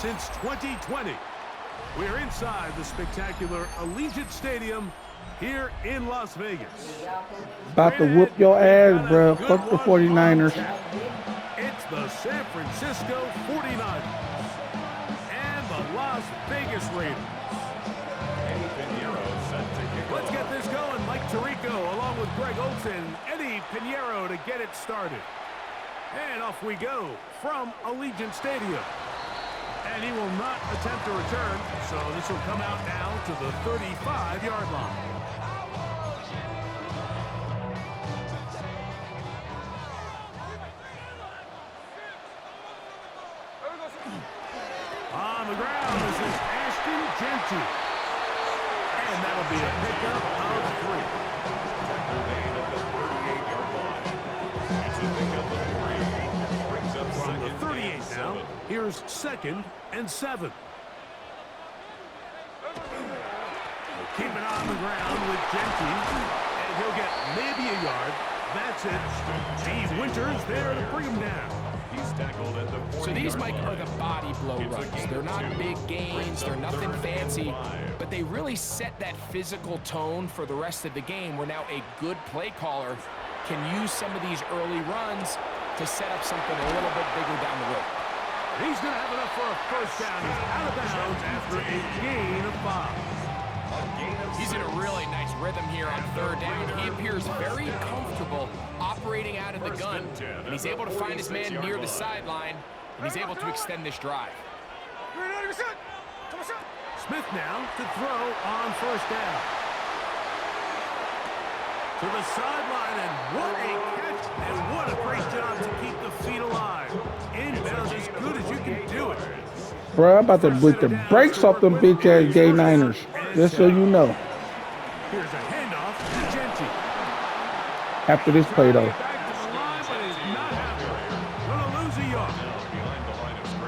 since 2020. We're inside the spectacular Allegiant Stadium here in Las Vegas. About to whoop your ass, bro. Fuck the 49ers. It's the San Francisco 49ers and the Las Vegas Raiders. Let's get this going. Mike Tirico along with Greg Olsen, Eddie Pinheiro to get it started. And off we go from Allegiant Stadium. And he will not attempt a return, so this will come out now to the 35-yard line. On the ground, this is Ashton Jeanty. And that'll be a pickup of 3. From the 38 now, here's 2nd and 7. Keep it on the ground with Jeanty, and he'll get maybe a yard. That's it. Steve Winters there to bring him down. He's tackled at the 40. So these, Mike, are the body blow runs. They're not big gains, they're nothing fancy, but they really set that physical tone for the rest of the game where now a good play caller can use some of these early runs to set up something a little bit bigger down the road. He's going to have enough for a first down. He's out of bounds after a gain of 5. He's in a really nice rhythm here on 3rd down. He appears very comfortable operating out of the gun, and he's able to find his man near the sideline, and he's able to extend this drive. Smith now to throw on 1st down. To the sideline, and what a catch, and what a great job to keep the feet alive. Inbounds as good as you can do it. Bro, I'm about to break the brakes off them bitch-ass gay Niners, just so you know. Here's a handoff to Jeanty. After this play, though.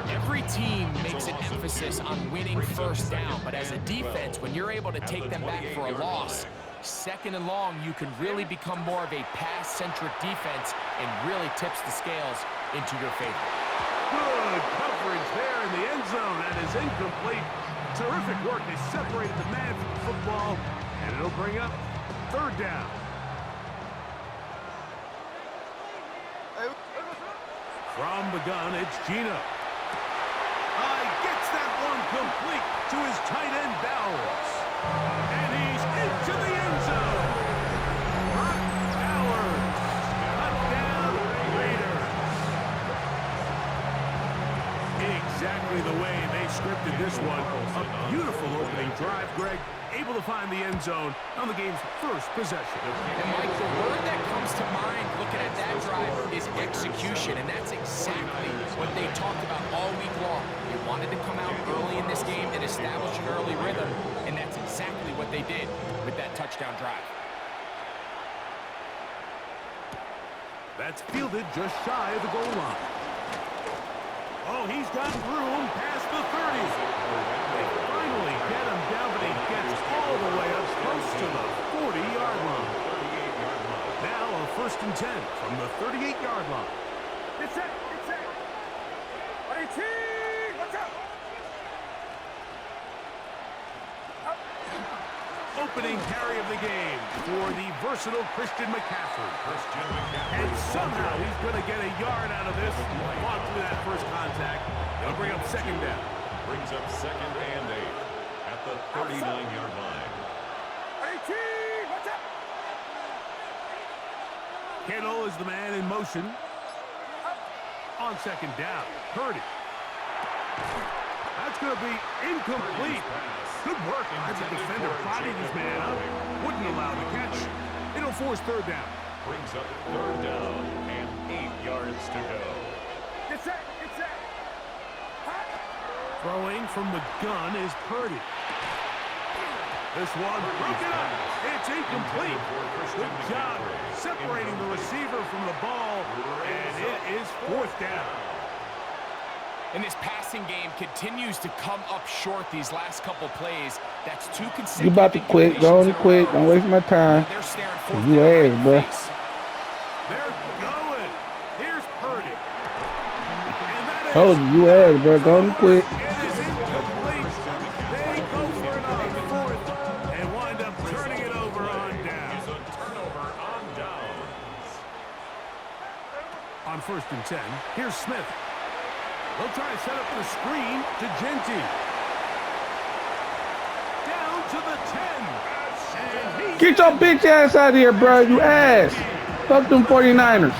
Every team makes an emphasis on winning 1st down, but as a defense, when you're able to take them back for a loss, 2nd and long, you can really become more of a pass-centric defense and really tips the scales into your favor. Good coverage there in the end zone. That is incomplete. Terrific work. They separated the man from the football, and it'll bring up 3rd down. From the gun, it's Gino. Gets that one complete to his tight end, Bowers. And he's into the end zone. Bowers. Touchdown, Raiders. Exactly the way they scripted this one. A beautiful opening drive, Greg. Able to find the end zone on the game's first possession. And Mike, the word that comes to mind looking at that drive is execution, and that's exactly what they talked about all week long. They wanted to come out early in this game and establish an early rhythm, and that's exactly what they did with that touchdown drive. That's fielded just shy of the goal line. Oh, he's got room past the 30. They finally get him down, but he gets all the way up close to the 40-yard line. Now a 1st and 10 from the 38-yard line. It's set. Watch out. Opening carry of the game for the versatile Christian McCaffrey. And somehow he's going to get a yard out of this. On through that first contact. It'll bring up 2nd down. Brings up 2nd and 8 at the 39-yard line. Watch out. Kittle is the man in motion. On 2nd down, Purdy. That's going to be incomplete. Good work as a defender bodied his man up. Wouldn't allow the catch. It'll force 3rd down. Brings up 3rd down and 8 yards to go. It's set. Throwing from the gun is Purdy. This one broken up. It's incomplete. Good job separating the receiver from the ball, and it is 4th down. And this passing game continues to come up short these last couple plays. That's 2 consecutive. You about to quit. Go on and quit. Don't waste my time. You ass, bro. They're going. Here's Purdy. Told you, ass, bro. Go on and quit. It is and 10. Here's Smith. They'll try to set up the screen to Genti. Down to the 10. And Get your bitch ass out of here, bro. You ass. Fuck them 49ers.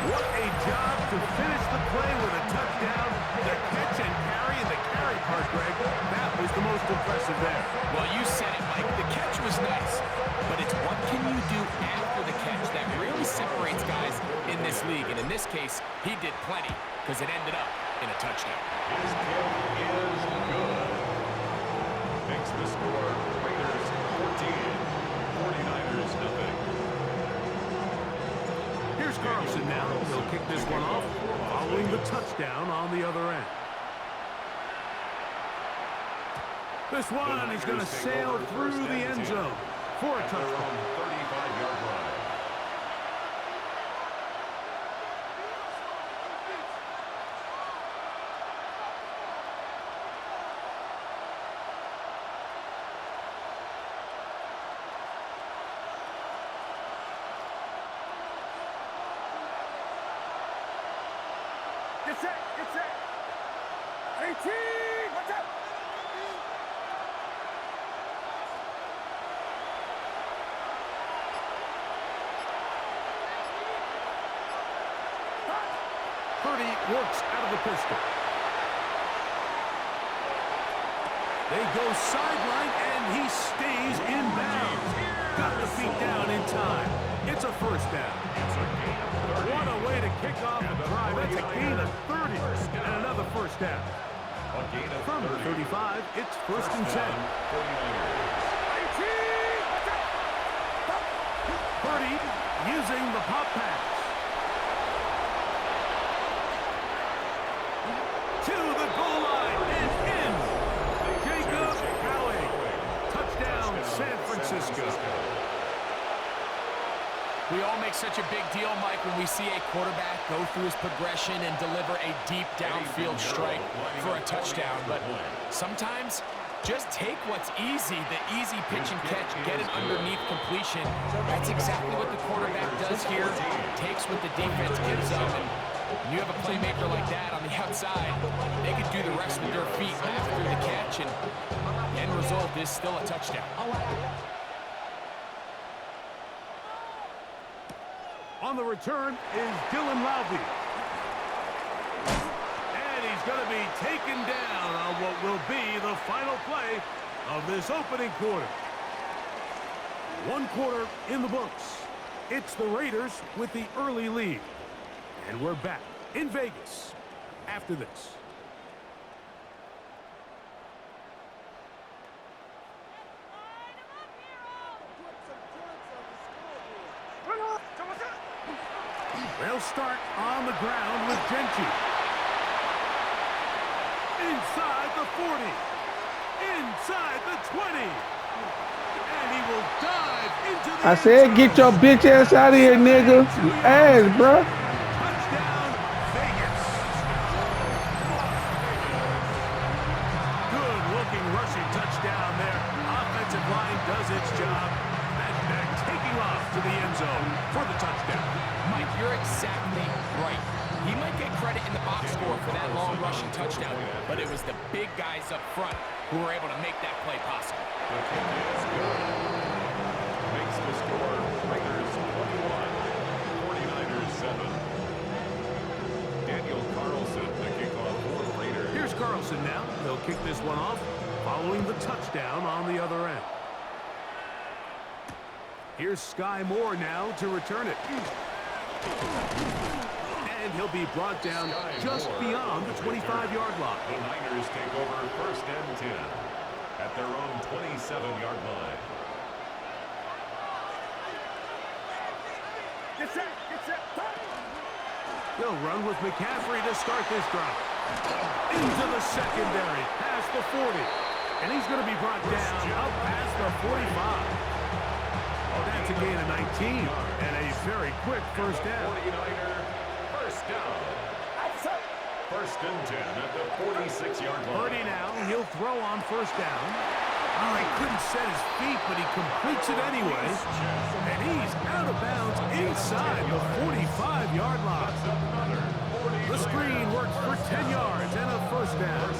What a job to finish the play with a touchdown. The catch and carry and the carry part, Greg. That was the most impressive there. Well, you said it, Mike. The catch was nice, but it's what can you do after the catch that really separates guys in this league. And in this case, he did plenty because it ended up in a touchdown. His kick is good. Makes the score Raiders 14, 49ers nothing. Here's Carlson now. He'll kick this one off, following the touchdown on the other end. This one is going to sail through the end zone for a touchdown. 35-yard line. Get set, get set. 18, watch out. Purdy works out of the pistol. They go sideline, and he stays in bounds. Got the feet down in time. It's a first down. What a way to kick off the drive. That's a gain of 30 and another first down. From the 35, it's first and 10. Purdy using the pop pass. To the goal line and in. Jacob Howie. Touchdown, San Francisco. We all make such a big deal, Mike, when we see a quarterback go through his progression and deliver a deep downfield strike for a touchdown. But sometimes, just take what's easy, the easy pitch and catch, get it underneath completion. That's exactly what the quarterback does here. Takes what the defense gives up. And when you have a playmaker like that on the outside, they could do the rest with their feet after the catch. And the end result is still a touchdown. On the return is Dylan Loudby. And he's going to be taken down on what will be the final play of this opening quarter. One quarter in the books. It's the Raiders with the early lead. And we're back in Vegas after this. They'll start on the ground with Genti. Inside the 40. Inside the 20. And he will dive into the I said, get your bitch ass out of here, nigga. You ass, bro. Touchdown, Vegas. Good-looking rushing touchdown there. Offensive line does its job. And back taking off to the end zone for the touchdown. Mike, you're exactly right. He might get credit in the box score for that long rushing touchdown, but it was the big guys up front who were able to make that play possible. The kick is good. Makes the score Raiders 21, 49ers 7. Daniel Carlson, the kickoff for the Raiders. Here's Carlson now. He'll kick this one off, following the touchdown on the other end. Here's Sky Moore now to return it. And he'll be brought down just beyond the 25-yard line. The Niners take over first and 10 at their own 27-yard line. Get set, get set. They'll run with McCaffrey to start this drive. Into the secondary, past the 40. And he's going to be brought down up past the 45. That's a gain of 19 and a very quick first down. 49er first down. First and 10 at the 46-yard line. Purdy now, he'll throw on first down. Oh, he couldn't set his feet, but he completes it anyway. And he's out of bounds inside the 45-yard line. The screen works for 10 yards and a first down.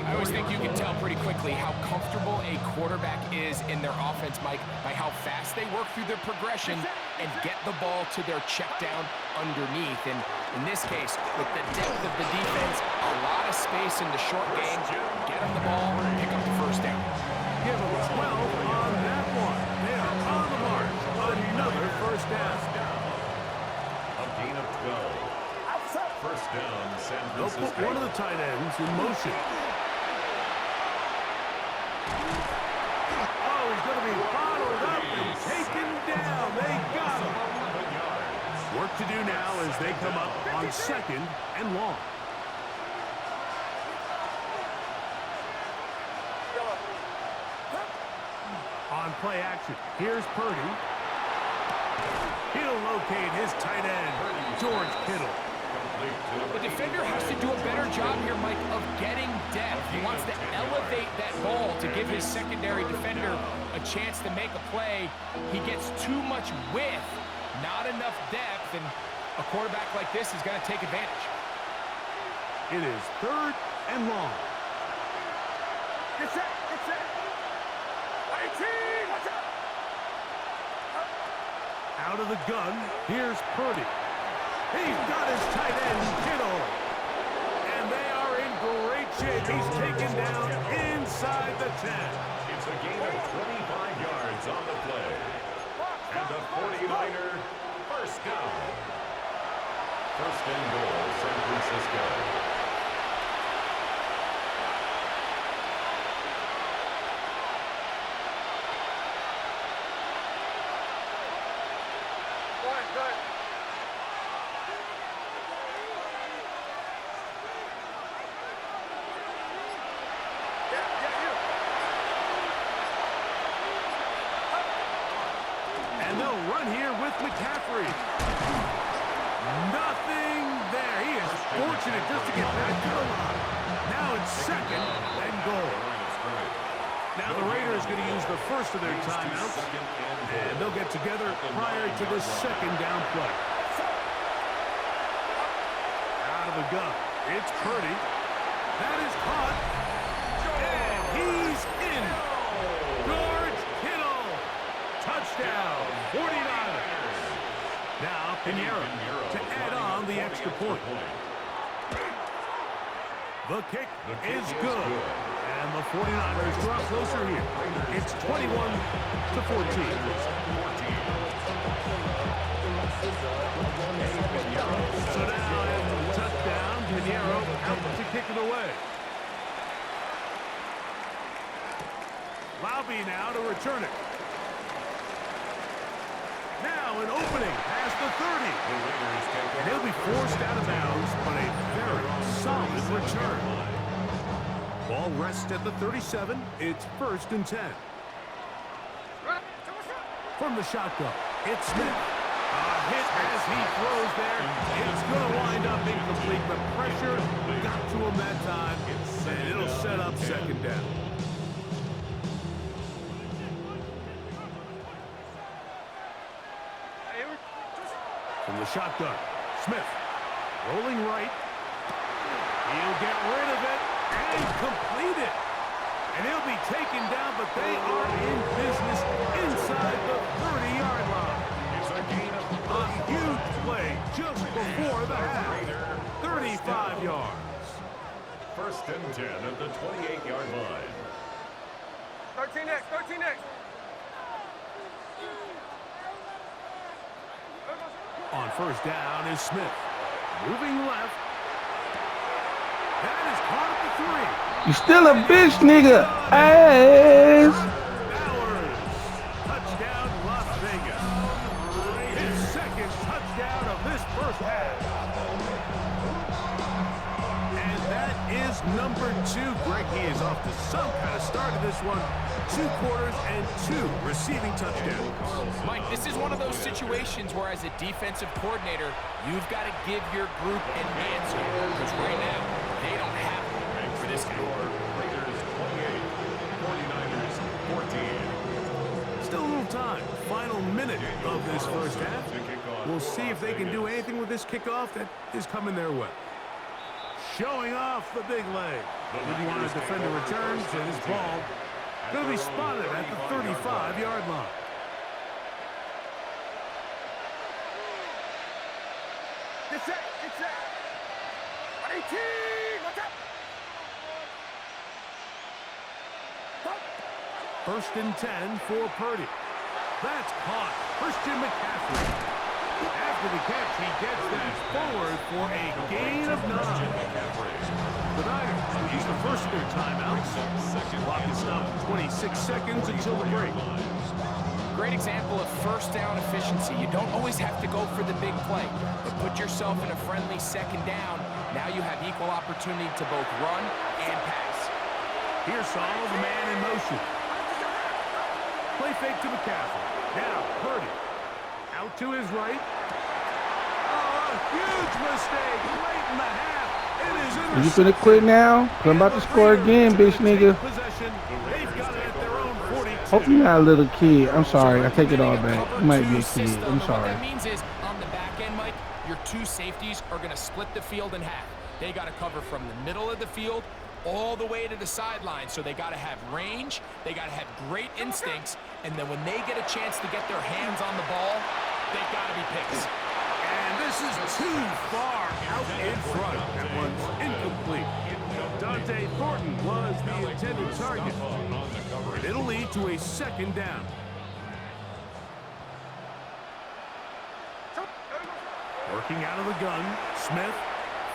I always think you can tell pretty quickly how comfortable a quarterback is in their offense, Mike, by how fast they work through their progression and get the ball to their check down underneath. And in this case, with the depth of the defense, a lot of space in the short game, get them the ball, pick up the first down. Give them 12 on that one. They are on the march. Another first down. A gain of 12. First down, San They'll Francisco. put one of the tight ends in motion. Oh, he's going to be bottled up and taken down. They got him. Work to do now as they come up on 2nd and long. On play action, here's Purdy. He'll locate his tight end, George Kittle. The defender has to do a better job here, Mike, of getting depth. He wants to elevate that ball to give his secondary defender a chance to make a play. He gets too much width, not enough depth, and a quarterback like this is going to take advantage. It is 3rd and long. Get set, get set. 18, watch out. Out of the gun, here's Purdy. He's got his tight end, Kittle. And they are in great shape. He's taken down inside the 10. It's a gain of 25 yards on the play. And the 49er first down. First and goal, San Francisco. Good. And they'll run here with McCaffrey. Nothing there. He is fortunate just to get back to the line. Now it's 2nd and goal. Now the Raiders going to use the first of their timeouts, and they'll get together prior to the 2nd down play. Out of the gun, it's Purdy. That is caught, and he's in. George Kittle, touchdown, 49ers. Now Pinheiro to add on the extra point. The kick is good. And the 49ers draw closer here. It's 21-14. So now after the touchdown, Pinheiro out to kick it away. Lobby now to return it. Now an opening past the 30. And he'll be forced out of bounds, but a very solid return. Ball rests at the 37. It's 1st and 10. From the shotgun, it's Smith. A hit as he throws there. It's going to wind up incomplete. The pressure got to him that time, and it'll set up 2nd down. From the shotgun, Smith rolling right. He'll get rid of it and complete it. And he'll be taken down, but they are in business inside the 30-yard line. It's a gain of A huge play just before the half. 35 yards. first and 10 at the 28-yard line. 13 next. On first down is Smith. Moving left. That is caught at the 3. You still a bitch, nigga. Ass. Bowers. Touchdown, Las Vegas. His 2nd touchdown of this first half. And that is number 2. Greg, he is off to some kind of start of this one. 2 quarters and 2 receiving touchdowns. Mike, this is one of those situations where as a defensive coordinator, you've got to give your group an answer. Because right now, they don't have one for this guy. Raiders 28, time. Final minute of this first half. We'll see if they can do anything with this kickoff that is coming their way. Showing off the big leg. Didn't want to defend the returns, and his ball going to be spotted at the 35-yard line. Get set, get set. 18, watch out. First and 10 for Purdy. That's caught. Christian McCaffrey. After the catch, he gets that forward for a gain of 9. The Niners use the first of their timeouts. Clock is stopped 26 seconds until the break. Great example of first down efficiency. You don't always have to go for the big play, but put yourself in a friendly second down. Now you have equal opportunity to both run and pass. Here's Saul, the man in motion. Play fake to McCaffrey. Now Purdy. Out to his right. Oh, a huge mistake late in the half. It is Are you finna quit now? 'Cause I'm about to score again, bitch nigga. They've got it at their own 42. Hope you're not a little kid. I'm sorry. I take it all back. You might be a kid. System. I'm sorry. What that means is, on the back end, Mike, your two safeties are going to split the field in half. They got to cover from the middle of the field all the way to the sideline. So they got to have range. They got to have great instincts. And then when they get a chance to get their hands on the ball, they got to be picks. And this is too far out in front. That one's incomplete. Dante Thornton was the intended target. And it'll lead to a second down. Working out of the gun, Smith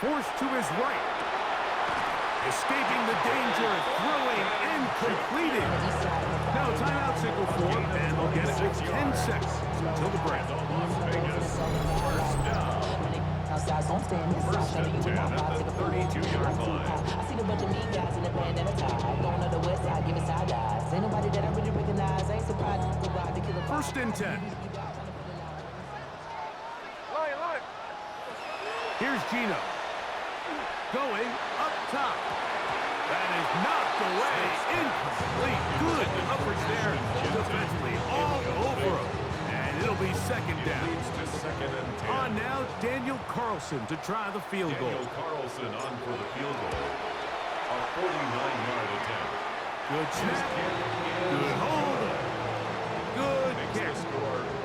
forced to his right. Escaping the danger, throwing and completing. Now timeout signal for, and they'll get it with 10 seconds until the break. Outside, gon' stand inside, shutting you with my vibe, take a photo. I see the bunch of mean guys in the band and a tie. Going on the west side, giving side eyes. Ain't nobody that I really recognize. Ain't surprised to ride the killer. First and 10. Line. Here's Gino. Going up top. That is knocked away. Incomplete. Good coverage there. Defensively all over him. And it'll be second down. On now, Daniel Carlson to try the field goal. Daniel Carlson on for the field goal. A 49-yard attempt. Good snap. Good hold. Good kick.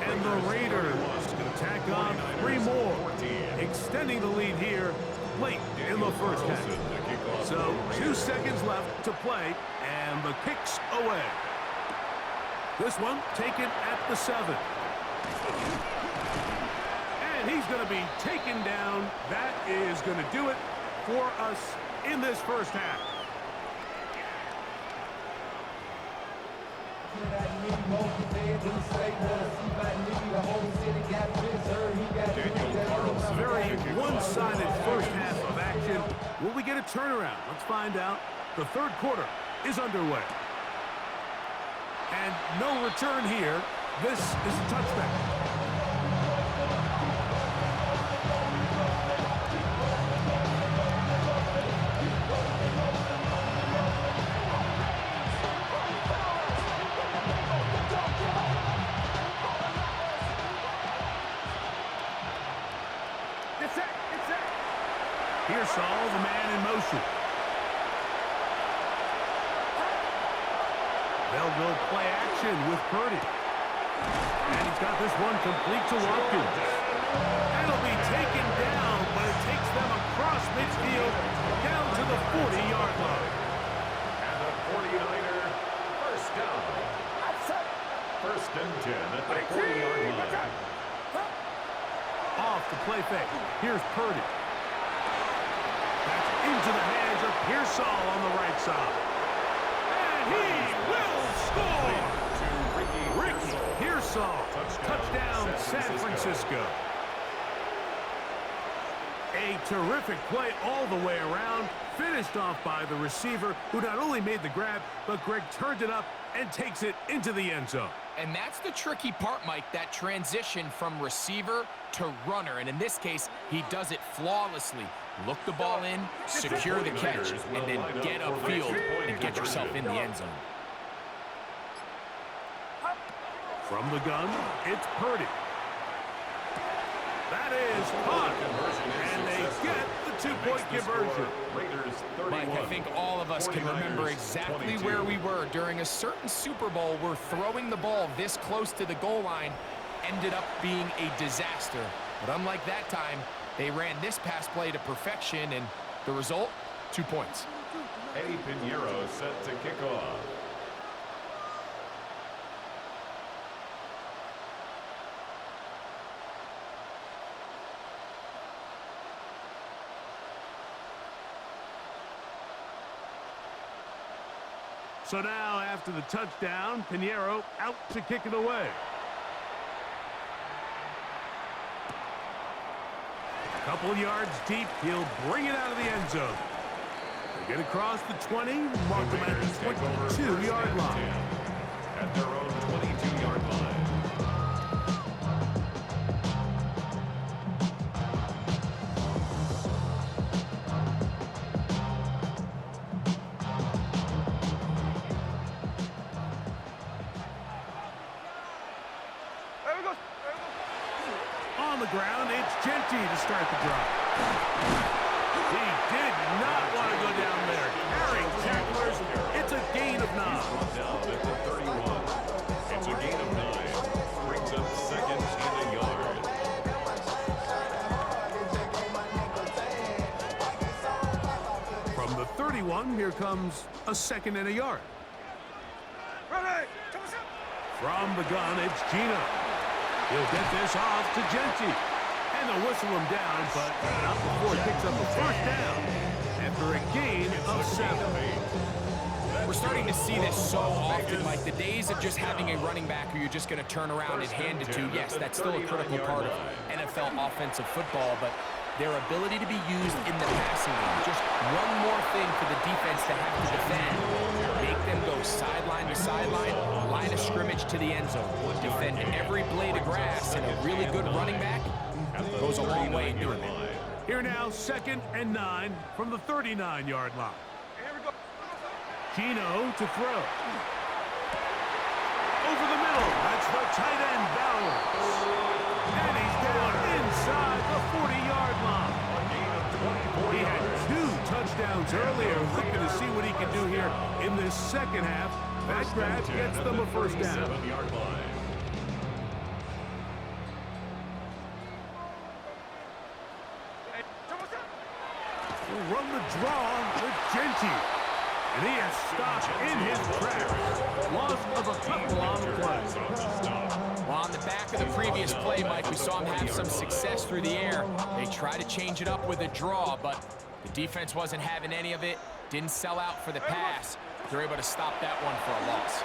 And the Raiders tack on 3 more. Extending the lead here late in the first half. So 2 seconds left to play, and the kick's away. This one taken at the 7. And he's going to be taken down. That is going to do it for us in this first half. Very one-sided first half of action. Will we get a turnaround? Let's find out. The third quarter is underway. And no return here. This is a touchdown. Here's Saul, the man in motion. They'll go play action with Purdy. And he's got this one complete to Watkins. That'll be taken down, but it takes them across midfield down to the 40-yard line. And the 49er first down. First and 10 at the 40-yard line. Off the play fake. Here's Purdy. That's into the hands of Pearsall on the right side. And he will score! Ricky Pearsall. Touchdown, San Francisco. A terrific play all the way around. Finished off by the receiver, who not only made the grab, but Greg turned it up and takes it into the end zone. And that's the tricky part, Mike, that transition from receiver to runner. And in this case, he does it flawlessly. Look the ball in, secure the catch, and then get upfield and get yourself in the end zone. From the gun, it's Purdy. That is caught, and they get the two-point conversion. Mike, I think all of us can remember exactly where we were during a certain Super Bowl where throwing the ball this close to the goal line ended up being a disaster. But unlike that time, they ran this pass play to perfection, and the result, 2 points. Eddie Pinheiro set to kick off. So now, after the touchdown, Pinheiro out to kick it away. A couple yards deep, he'll bring it out of the end zone. They get across the 20, mark them at the 22-yard line. At their own 22-yard line. On the ground, it's Genty to start the drive. He did not want to go down there. Carrying tacklers, it's a gain of 9. Down at the 31. It's a gain of 9. Brings up second and a yard. From the 31, here comes a second and a yard. From the gun, it's Gino. He'll get this off to Genty. And they'll whistle him down, but not before he picks up a first down after a gain of 7. We're starting to see this so often, like the days of just having a running back who you're just going to turn around and hand it to. Yes, that's still a critical part of NFL offensive football, but their ability to be used in the passing game, just one more thing for the defense to have to defend. Make them go sideline to sideline, line of scrimmage to the end zone. Defend every blade of grass, and a really good running back goes a long way in doing that. Here now, second and 9 from the 39-yard line. Gino to throw. Over the middle, that's the tight end, Bowers. And he's down inside the 40-yard line. He had 2 touchdowns earlier, looking to see what he can do here in this second half. That grab gets them a first down. We'll run the draw with Genty. And he has stopped in his tracks. Loss of a couple on the play. Well, on the back of the previous play, Mike, we saw him have some success through the air. They tried to change it up with a draw, but the defense wasn't having any of it. Didn't sell out for the pass. They're able to stop that one for a loss.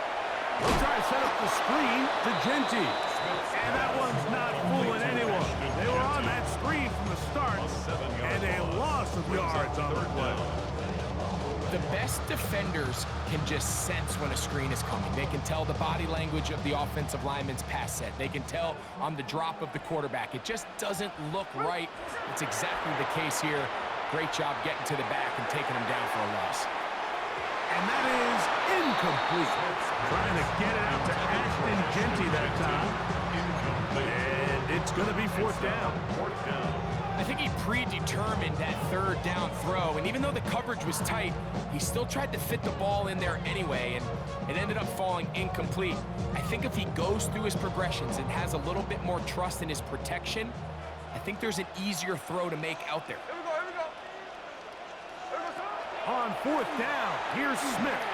They'll try to set up the screen to Genty. And that one's not fooling anyone. They were on that screen from the start. And a loss of yards on the play. The best defenders can just sense when a screen is coming. They can tell the body language of the offensive lineman's pass set. They can tell on the drop of the quarterback. It just doesn't look right. It's exactly the case here. Great job getting to the back and taking him down for a loss. And that is incomplete. Trying to get it out to Ashton Genty that time. And it's going to be fourth down. I think he predetermined that third down throw, and even though the coverage was tight, he still tried to fit the ball in there anyway, and it ended up falling incomplete. I think if he goes through his progressions and has a little bit more trust in his protection, I think there's an easier throw to make out there. On fourth down, here's Smith.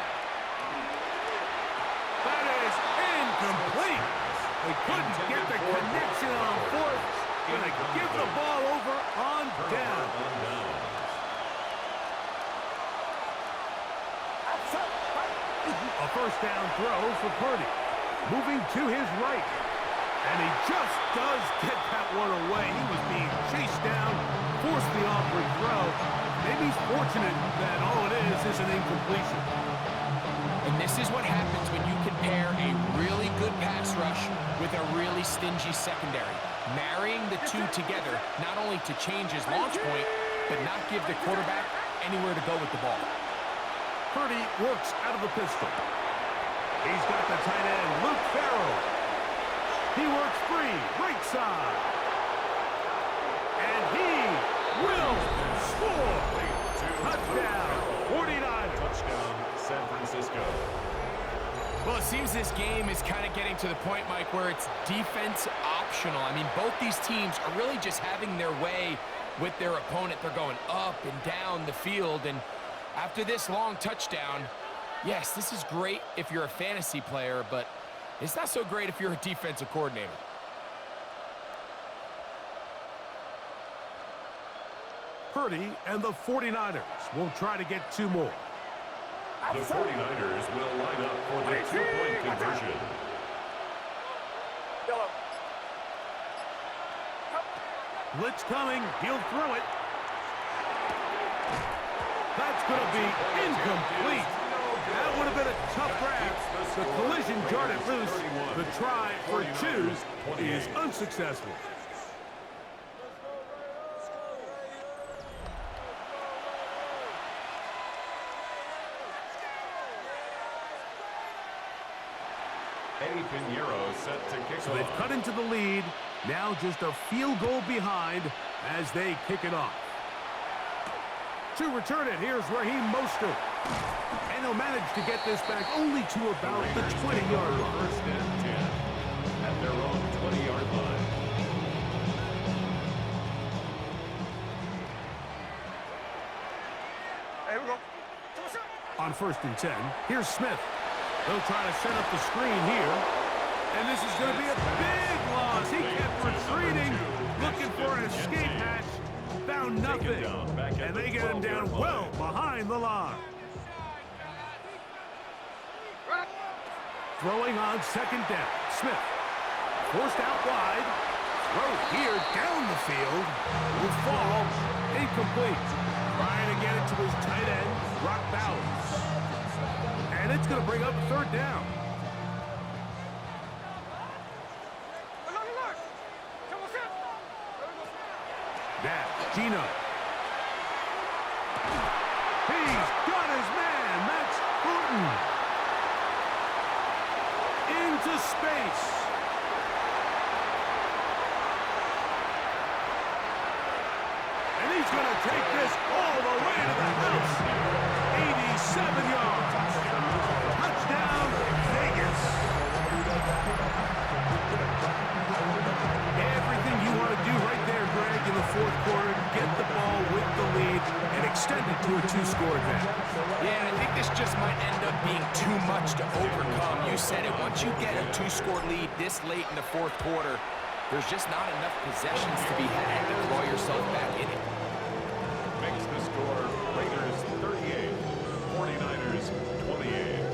That is incomplete. They couldn't get the connection on fourth. Gonna give the ball over on down. A first down throw for Purdy. Moving to his right. And he just does get that one away. He was being chased down, forced the awkward throw. Maybe he's fortunate that all it is an incompletion. And this is what happens when you compare a really good pass rush with a really stingy secondary. Marrying the two together, not only to change his launch point, but not give the quarterback anywhere to go with the ball. Purdy works out of the pistol. He's got the tight end, Luke Farrell. He works free, right side. And he will score. Touchdown, 49ers. Touchdown, San Francisco. Well, it seems this game is kind of getting to the point, Mike, where it's defense optional. I mean, both these teams are really just having their way with their opponent. They're going up and down the field, and after this long touchdown, yes, this is great if you're a fantasy player, but it's not so great if you're a defensive coordinator. Purdy and the 49ers will try to get 2 more. The 49ers will line up for the 2-point conversion. Blitz coming. He'll throw it. That's going to be incomplete. That would have been a tough grab. The collision jarred it loose. The try for 2 is unsuccessful. Eddie Pinheiro set to kick So they've off. cut into the lead. Now just a field goal behind as they kick it off. To return it, here's Raheem Mostert. And he'll manage to get this back only to about the 20-yard line. First and 10 at their own 20-yard line. Hey, here we go. On 1st and 10, here's Smith. They'll try to set up the screen here. And this is going to be a big loss. He kept retreating, looking for an escape hatch. Found nothing. And they get him down well behind the line. Throwing on 2nd down. Smith. Forced out wide. Throw here down the field. Will fall. Incomplete. Trying to get it to his tight end, Brock Bowers. And it's going to bring up 3rd down. Now, Gino. He's got his man. That's Putin. Into space. And he's going to take this all the way to the house. 87 yards. Touchdown, Vegas. Everything you want to do right there, Greg, in the 4th quarter, get the ball with the lead and extend it to a 2-score advantage. Yeah, and I think this just might end up being too much to overcome. You said it. Once you get a 2-score lead this late in the 4th quarter, there's just not enough possessions to be had to claw yourself back in it. Makes the score Raiders 38, 49ers 28.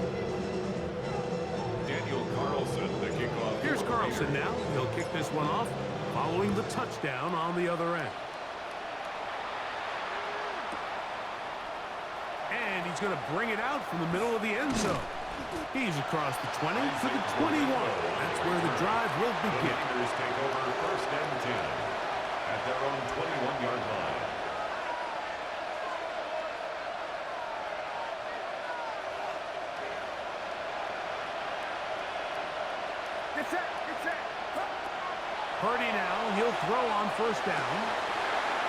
Daniel Carlson, the kickoff. Here's Carlson now. He'll kick this one off following the touchdown on the other end. And he's going to bring it out from the middle of the end zone. He's across the 20 to the 21. That's where the drive will The begin. Niners take over 1st and 10 at their own 21-yard line. Get set. Purdy now, he'll throw on 1st down.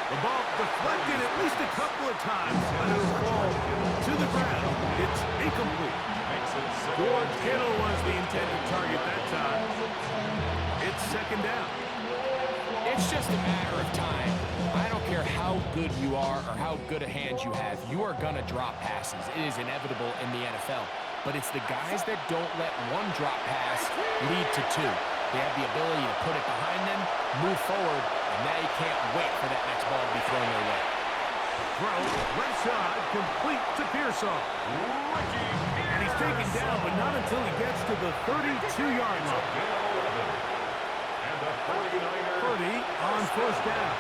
The ball deflected at least a couple of times, but it'll fall to the ground. It's incomplete. Makes it George Kittle was the intended target that time. It's 2nd down. It's just a matter of time. I don't care how good you are or how good a hand you have. You are going to drop passes. It is inevitable in the NFL. But it's the guys that don't let one drop pass lead to 2. They have the ability to put it behind them, move forward, and now you can't wait for that next ball to be thrown their way. Throw, right side, complete to Pearsall. And he's taken down, but not until he gets to the 32-yard line. And the 49ers. Purdy on 1st down.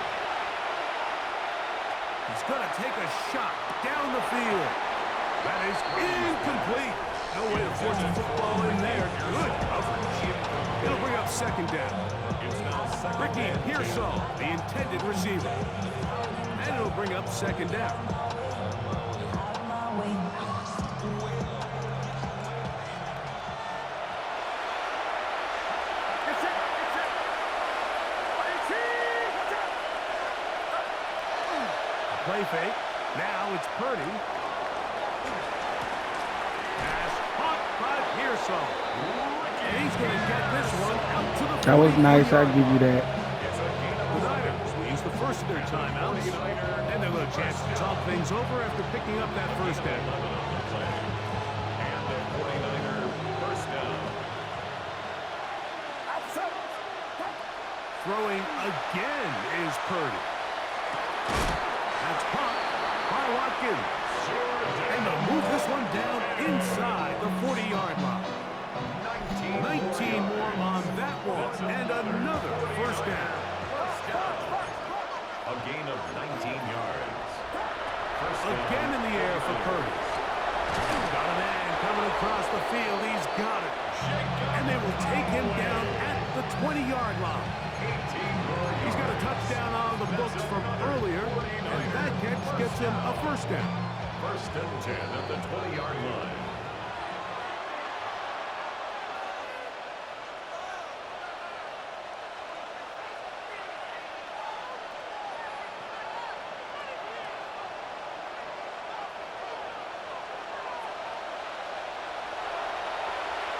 He's going to take a shot down the field. That is incomplete. No way to force the football in there. Good coverage. It'll bring up 2nd down. It's now 2nd Ricky and 10. Pearsall, the intended receiver. And it'll bring up 2nd down. Get set. Now it's Purdy. Pass caught by Pearson. And he's going to get this one out to the That was nice. I 43-yard give you line. that. The Niners will use the first of their timeouts, and they'll have a chance to talk things over after picking up that first down. And the 49er first down. Throwing again is Purdy. That's caught by Watkins. And they'll move this one down inside the 40-yard line. 19 more on that one, and another first down. A gain of 19 yards. First down. Again in the air for Purdy. Got a man coming across the field. He's got it. And they will take him down at the 20-yard line. He's got a touchdown on the books from earlier, and that catch gets him a first down. First and 10 at the 20-yard line.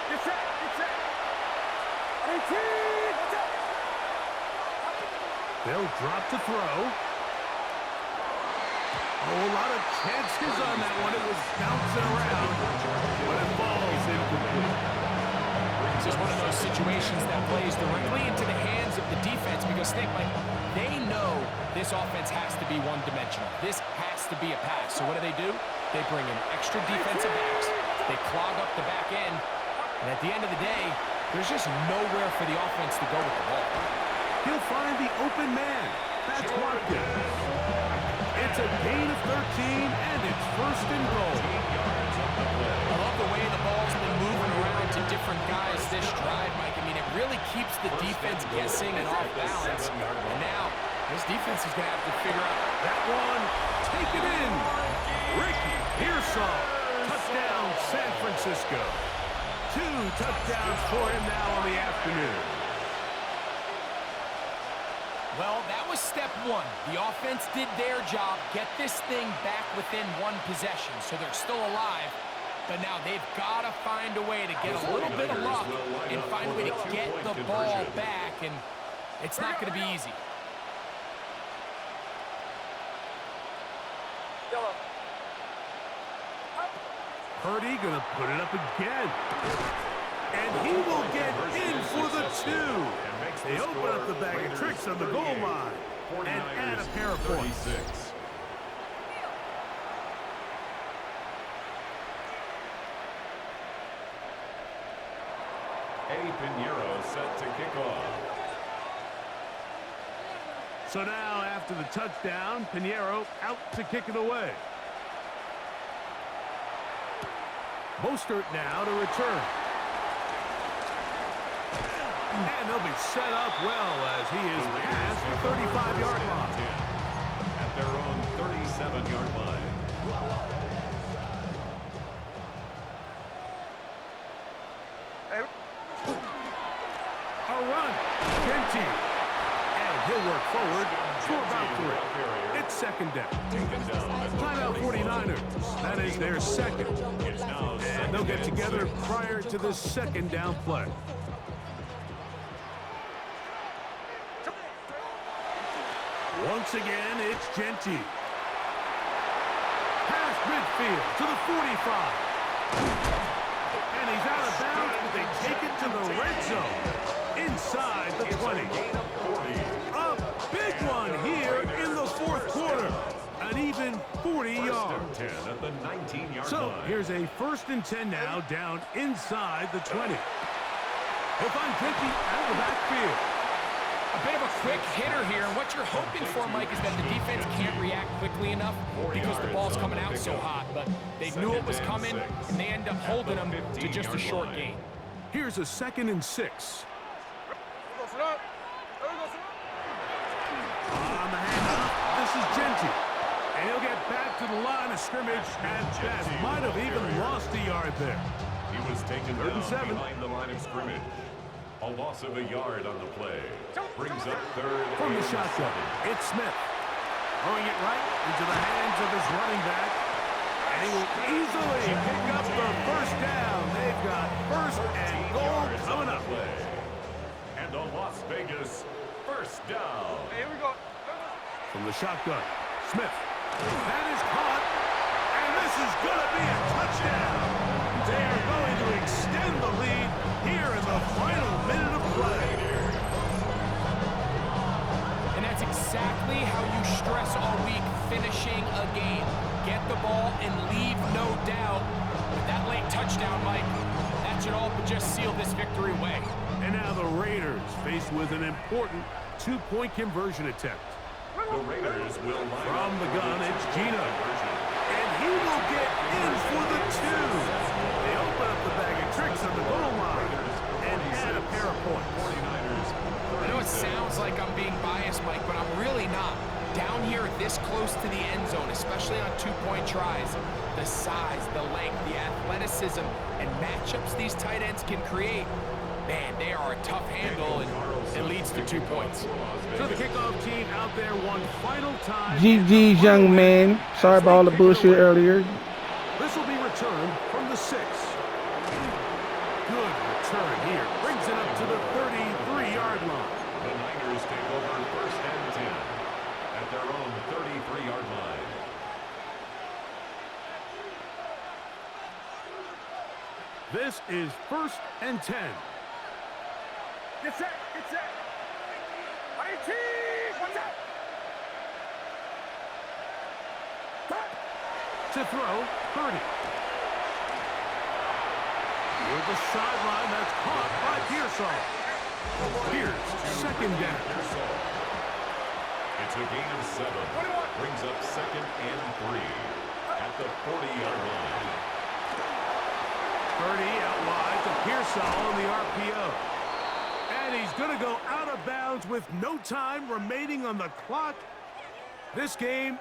Get set. Get set. 18. They'll drop to throw. A whole lot of chances on that one. It was bouncing around, but it falls incomplete. This is one of those situations that plays directly into the hands of the defense because they know this offense has to be one-dimensional. This has to be a pass. So what do? They bring in extra defensive backs. They clog up the back end. And at the end of the day, there's just nowhere for the offense to go with the ball. He'll find the open man. That's Watkins. It's a gain of 13, and it's first and goal. I love the way the ball's been moving around to different guys this drive, Mike. I mean, it really keeps the defense guessing and off balance. And now, this defense is going to have to figure out That one, take it in. Ricky Pearson, touchdown San Francisco. 2 touchdowns for him now on the afternoon. Well, that was step one. The offense did their job, get this thing back within one possession, so they're still alive. But now they've got to find a way to get a little bit of luck and find a way to get the ball back, and it's not going to be easy. Purdy going to put it up again. And he will get in for the 2. They open up the bag of tricks on the goal line and add a pair of points. 36. Eddie Pinheiro set to kick off. So now, after the touchdown, Pinheiro out to kick it away. Mostert now to return. And they'll be set up well as he is past the 35-yard line. At their own 37-yard line. A run. Genty. And he'll work forward for about 3. It's second down. Timeout 49ers. That is their second. And they'll get together prior to the second down play. Once again, it's Genty. Past midfield to the 45. And he's out of bounds, but they take it to the red zone. Inside the 20. A big one here in the fourth quarter. An even 40 yards. So here's a 1st and 10 now down inside the 20. He'll find Genty out of the backfield. A bit of a quick hitter here, and what you're hoping for, Mike, is that the defense can't react quickly enough because the ball's coming out so hot. But they knew it was coming, and they end up holding them to just a short gain. Here's a 2nd and 6. On the handoff, this is Genty. And he'll get back to the line of scrimmage at best. Might have even lost a yard there. He was taken down behind the line of scrimmage. A loss of a yard on the play. Brings up 3rd From the and shotgun, 7. it's Smith. Throwing it right into the hands of his running back. And he will easily pick up the first down. They've got first and goal coming up. And a Las Vegas first down. Here we go. From the shotgun, Smith. That is caught. And this is going to be a touchdown. They are going to extend the lead here in the final minute of play. And that's exactly how you stress all week finishing a game. Get the ball and leave no doubt. With that late touchdown, Mike, that should all but just seal this victory away. And now the Raiders faced with an important two-point conversion attempt. The Raiders will line From up the for gun, the it's two-point Gino. conversion. And he will get in for the two. They open up the bag of tricks on the goal line and add a pair of points. 49ers. I know it sounds like I'm being biased, Mike, but I'm really not. Down here this close to the end zone, especially on two-point tries, the size, the length, the athleticism, and matchups these tight ends can create, man, they are a tough handle, and it leads to 2 points. So the kickoff team out there one final time. GG's, young man. Sorry about all the bullshit earlier. This will be returned from the 6. Good return here. Brings it up to the 33-yard line. The Niners take over first and 10 at their own 33-yard line. This is first and 10. Get set. Get set. 18. What's up? To throw, Purdy. With the sideline, that's caught by Pearsall. Here's second down. It's a gain of 7. Brings up second and 3 at the 40-yard line. Purdy out wide to Pearsall on the RPO. And he's going to go out of bounds with no time remaining on the clock. This game